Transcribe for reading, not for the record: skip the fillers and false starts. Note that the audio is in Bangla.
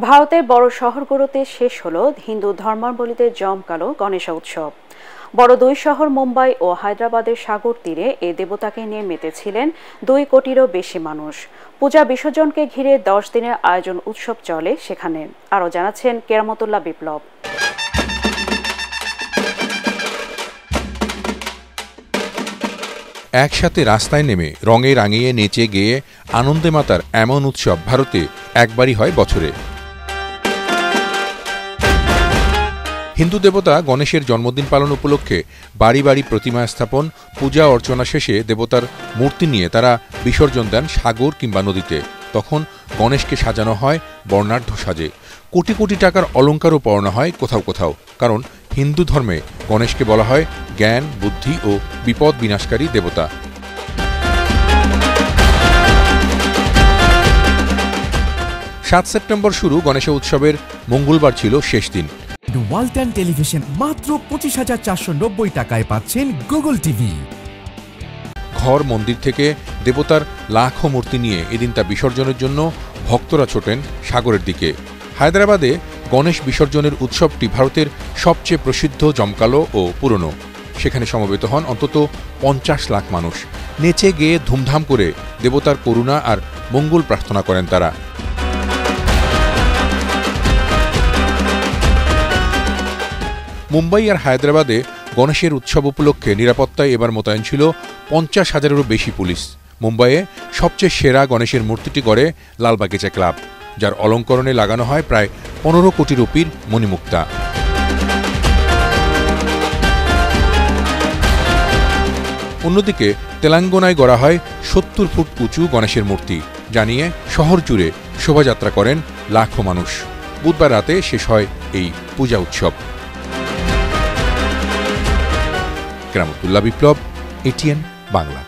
ভারতের বড় শহরগুলোতে শেষ হলো হিন্দু ধর্মাবলম্বীদের জমকালো গণেশ উৎসব। বড় দুই শহর মুম্বাই ও হায়দ্রাবাদের সাগর তীরে এই দেবতাকে নিয়ে মেতেছিলেন 2 কোটিরও বেশি মানুষ। পূজা বিসর্জনকে ঘিরে 10 দিনের আয়োজন উৎসব চলে সেখানে। আরও জানাচ্ছেন কেরামতুল্লাহ বিপ্লব। একসাথে রাস্তায় নেমে রঙে রাঙিয়ে নেচে গেয়ে আনন্দে মাতার এমন উৎসব ভারতে একবারই হয় বছরে। হিন্দু দেবতা গণেশের জন্মদিন পালন উপলক্ষে বাড়ি বাড়ি প্রতিমা স্থাপন, পূজা অর্চনা শেষে দেবতার মূর্তি নিয়ে তারা বিসর্জন দেন সাগর কিংবা নদীতে। তখন গণেশকে সাজানো হয় বর্ণাঢ্য সাজে, কোটি কোটি টাকার অলঙ্কারও পরানো হয় কোথাও কোথাও। কারণ হিন্দু ধর্মে গণেশকে বলা হয় জ্ঞান, বুদ্ধি ও বিপদ বিনাশকারী দেবতা। 7 সেপ্টেম্বর শুরু গণেশ উৎসবের মঙ্গলবার ছিল শেষ দিন। ওয়ালটন টেলিভিশন মাত্র 25,490 টাকায় পাচ্ছেন গুগল টিভি। ঘর মন্দির থেকে দেবতার লাখো মূর্তি নিয়ে এদিন তা বিসর্জনের জন্য ভক্তরা ছোটেন সাগরের দিকে। হায়দ্রাবাদে গণেশ বিসর্জনের উৎসবটি ভারতের সবচেয়ে প্রসিদ্ধ, জমকালো ও পুরনো। সেখানে সমবেত হন অন্তত 50 লাখ মানুষ। নেচে গেয়ে ধুমধাম করে দেবতার করুণা আর মঙ্গল প্রার্থনা করেন তারা। মুম্বাই আর হায়দ্রাবাদে গণেশের উৎসব উপলক্ষে নিরাপত্তায় এবার মোতায়েন ছিল 50,000-এরও বেশি পুলিশ। মুম্বাইয়ে সবচেয়ে সেরা গণেশের মূর্তিটি গড়ে লালবাগিচা ক্লাব, যার অলঙ্করণে লাগানো হয় প্রায় 15 কোটি রুপির মণিমুক্তা। অন্যদিকে তেলেঙ্গানায় গড়া হয় 70 ফুট উঁচু গণেশের মূর্তি, যা নিয়ে শহর জুড়ে শোভাযাত্রা করেন লাখো মানুষ। বুধবার রাতে শেষ হয় এই পূজা উৎসব। কেরামতুল্লাহ বিপ্লব, এটিএন বাংলা।